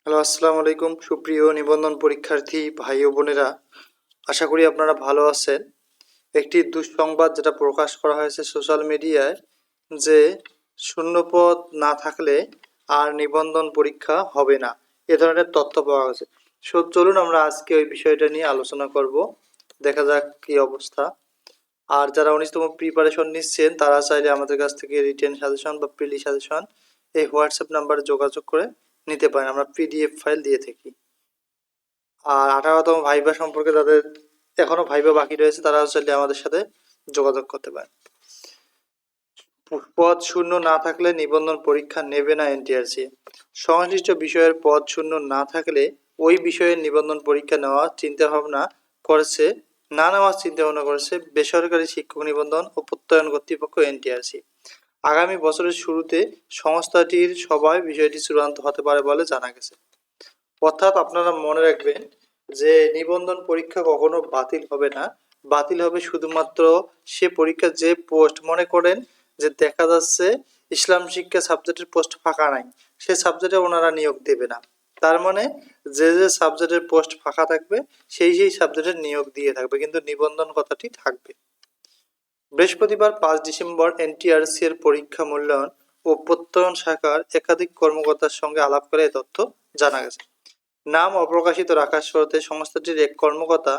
Hello, আসসালামু আলাইকুম সুপ্রিয় নিবন্ধন পরীক্ষার্থী ভাই ও বোনেরা। আশা করি আপনারা ভালো আছেন। একটি দুঃসংবাদ যেটা প্রকাশ করা হয়েছে সোশ্যাল মিডিয়ায় যে শূন্যপদ না থাকলে আর নিবন্ধন পরীক্ষা হবে না, এ ধরনের তথ্য পাওয়া গেছে। চলুন আমরা আজকে ওই বিষয়টা নিয়ে আলোচনা করব, দেখা যাক কি অবস্থা। আর যারা 19তম প্রিপারেশন নিচ্ছেন তারা চাইলে আমাদের কাছ থেকে রিটেন সাজেশন বা প্রিলি সাজেশন এই হোয়াটসঅ্যাপ নাম্বারে যোগাযোগ করে নিতে পারেন। আমরা পিডিএফ ফাইল দিয়ে থাকি। আর 18তম ভাইবা সম্পর্কে যাদের এখনো ভাইবা বাকি রয়েছে তারা চাইলে আমাদের সাথে যোগাযোগ করতে পারেন। পদ শূন্য না থাকলে নিবন্ধন পরীক্ষা নেবে না এনটিআরসি। সংশ্লিষ্ট বিষয়ের পদ শূন্য না থাকলে ওই বিষয়ের নিবন্ধন পরীক্ষা নেওয়ার চিন্তাভাবনা করেছে বেসরকারি শিক্ষক নিবন্ধন ও প্রত্যয়ন কর্তৃপক্ষ এনটিআরসি। আগামী বছরের শুরুতে সংস্থাটির সভায় বিষয়টি চূড়ান্ত হতে পারে বলে জানা গেছে। অর্থাৎ আপনারা মনে রাখবেন যে নিবন্ধন পরীক্ষা কখনো বাতিল হবে না। বাতিল হবে শুধুমাত্র সে পরীক্ষার যে পোস্ট, মনে করেন যে দেখা যাচ্ছে ইসলাম শিক্ষা সাবজেক্টের পোস্ট ফাঁকা নাই, সে সাবজেক্টে ওনারা নিয়োগ দেবে না। তার মানে যে যে সাবজেক্টের পোস্ট ফাঁকা থাকবে সেই সাবজেক্টের নিয়োগ দিয়ে থাকবে, কিন্তু নিবন্ধন কথাটি থাকবে। বৃহস্পতিবার 5 ডিসেম্বর এনটিআরসি এর পরীক্ষা মূল্যায়ন ও প্রত্যয়ন শাখার একাধিক কর্মকর্তার সঙ্গে আলাপ করে এ তথ্য জানা গেছে। নাম অপ্রকাশিত রাখার শর্তে সংস্থাটির এক কর্মকর্তা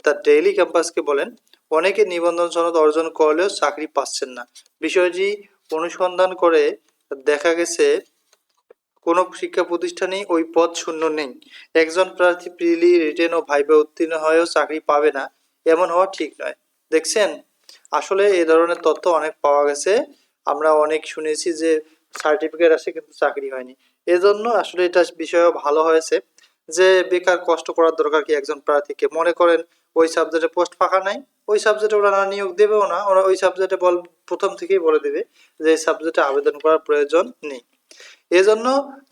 দ্য ডেইলি ক্যাম্পাসকে বলেন, অনেকে নিবন্ধন সনদ অর্জন করলেও চাকরি পাচ্ছেন না। বিষয়টি অনুসন্ধান করে দেখা গেছে কোনো শিক্ষা প্রতিষ্ঠানেই ওই পদ শূন্য নেই। একজন প্রার্থী প্রিলি, রিটেন ও ভাইভা উত্তীর্ণ হয়েও চাকরি পাবে না, এমন হওয়া ঠিক নয়। দেখছেন, আসলে এই ধরনের তথ্য অনেক পাওয়া গেছে। আমরা অনেক শুনেছি যে সার্টিফিকেট আসে কিন্তু চাকরি হয়নি। এজন্য আসলে এটা বিষয়ও ভালো হয়েছে যে বেকার কষ্ট করার দরকার কি একজন প্রার্থীকে। মনে করেন ওই সাবজেক্টে পোস্ট ফাঁকা নাই, ওই সাবজেক্টে ওরা নিয়োগ দেবেও না, ওরা ওই সাবজেক্টে প্রথম থেকেই বলে দেবে যে এই সাবজেক্টে আবেদন করার প্রয়োজন নেই। এজন্য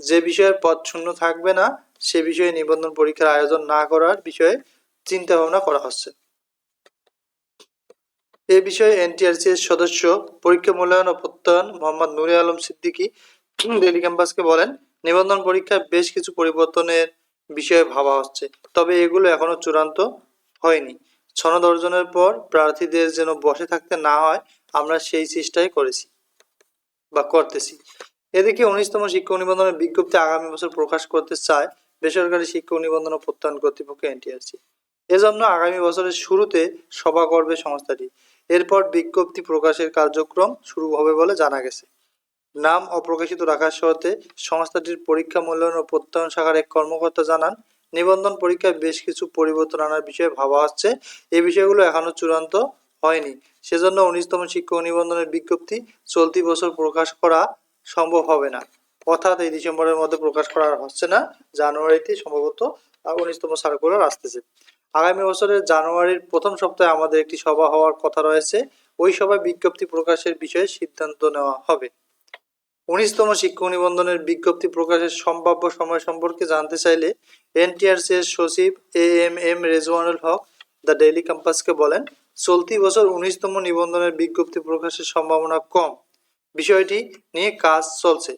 যে বিষয়ের পদ শূন্য থাকবে না সে বিষয়ে নিবন্ধন পরীক্ষার আয়োজন না করার বিষয়ে চিন্তা ভাবনা করা হচ্ছে। এ বিষয়ে এনটিআরসি এর সদস্য পরীক্ষা মূল্যায়ন ও প্রত্যয়ন মোহাম্মদ নুরে আলম সিদ্দিকী ডেইলি ক্যাম্পাসকে বলেন, নিবন্ধন পরীক্ষায় বেশ কিছু পরিবর্তনের বিষয়ে ভাবা হচ্ছে, তবে এগুলো এখনো চূড়ান্ত হয়নি। সনদ অর্জনের পর প্রার্থীদের যেন বসে থাকতে না হয়, আমরা সেই চেষ্টাই করেছি বা করতেছি। এদিকে 19তম শিক্ষক নিবন্ধনের বিজ্ঞপ্তি আগামী বছর প্রকাশ করতে চায় বেসরকারি শিক্ষক নিবন্ধন ও প্রত্যয়ন কর্তৃপক্ষ এনটিআরসি। এজন্য আগামী বছরের শুরুতে সভা করবে সংস্থাটি। এরপর বিজ্ঞপ্তি প্রকাশের কার্যক্রম শুরু হবে বলে জানা গেছে। নাম অপ্রকাশিত রাখার শর্তে সংস্থাটির পরীক্ষা মূল্যায়ন ও প্রত্যয়ন শাখার এক কর্মকর্তা জানান, নিবন্ধন পরীক্ষায় বেশ কিছু পরিবর্তন আনার বিষয়ে ভাবা হচ্ছে। এই বিষয়গুলো এখনো চূড়ান্ত হয়নি। সেজন্য 19তম শিক্ষক নিবন্ধনের বিজ্ঞপ্তি চলতি বছর প্রকাশ করা সম্ভব হবে না। অর্থাৎ এই ডিসেম্বরের মধ্যে প্রকাশ করা হচ্ছে না, জানুয়ারিতে সম্ভবত 19তম সার্কুলার আসতেছে। আগামী বছরের জানুয়ারির প্রথম সপ্তাহে আমাদের একটি সভা হওয়ার কথা রয়েছে। ওই সভায় বিজ্ঞপ্তি প্রকাশের বিষয়ে সিদ্ধান্ত নেওয়া হবে। 19তম শিক্ষক নিবন্ধনের বিজ্ঞপ্তি প্রকাশের সম্ভাব্য সময় সম্পর্কে জানতে চাইলে এনটিআরসি এর সচিব AMM Rezwanul Haque the daily ক্যাম্পাসকে বলেন, চলতি বছর 19তম নিবন্ধনের বিজ্ঞপ্তি প্রকাশের সম্ভাবনা কম। বিষয়টি নিয়ে কাজ চলছে।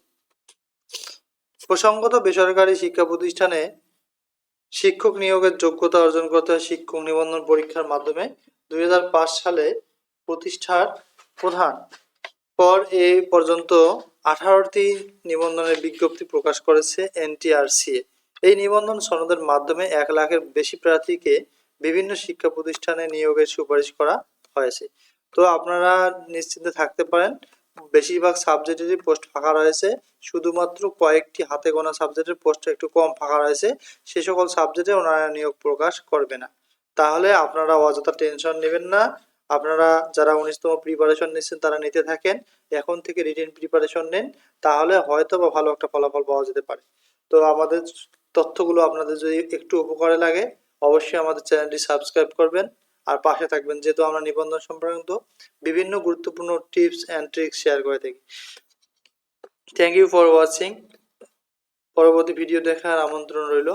প্রসঙ্গত, বেসরকারি শিক্ষা প্রতিষ্ঠানে শিক্ষক নিয়োগের যোগ্যতা অর্জন করতে হয় শিক্ষক নিবন্ধন পরীক্ষার মাধ্যমে। 2005 সালে প্রতিষ্ঠার প্রধান পর এ পর্যন্ত 18টি নিবন্ধনের বিজ্ঞপ্তি প্রকাশ করেছে এনটিআরসি। এই নিবন্ধন সনদের মাধ্যমে 1 লাখের বেশি প্রার্থীকে বিভিন্ন শিক্ষা প্রতিষ্ঠানে নিয়োগের সুপারিশ করা হয়েছে। তো আপনারা নিশ্চিন্তে থাকতে পারেন, বেশিরভাগ সাবজেক্টেরই পোস্ট ফাঁকা রয়েছে। শুধুমাত্র কয়েকটি হাতে গোনা সাবজেক্টের পোস্ট একটু কম ফাঁকা রয়েছে, সে সকল সাবজেক্টে ওনারা নিয়োগ প্রকাশ করবে না। তাহলে আপনারা অযথা টেনশন নেবেন না। আপনারা যারা 19তম প্রিপারেশন নিচ্ছেন তারা নিতে থাকেন, এখন থেকে রিটেন প্রিপারেশন নেন, তাহলে হয়তো বা ভালো একটা ফলাফল পাওয়া যেতে পারে। তো আমাদের তথ্যগুলো আপনাদের যদি একটু উপকারে লাগে অবশ্যই আমাদের চ্যানেলটি সাবস্ক্রাইব করবেন আর পাশে থাকবেন, যেহেতু আমরা নিবন্ধন সংক্রান্ত বিভিন্ন গুরুত্বপূর্ণ টিপস অ্যান্ড ট্রিক্স শেয়ার করে থাকি। Thank you for watching. পরবর্তী ভিডিও দেখার আমন্ত্রণ রইল।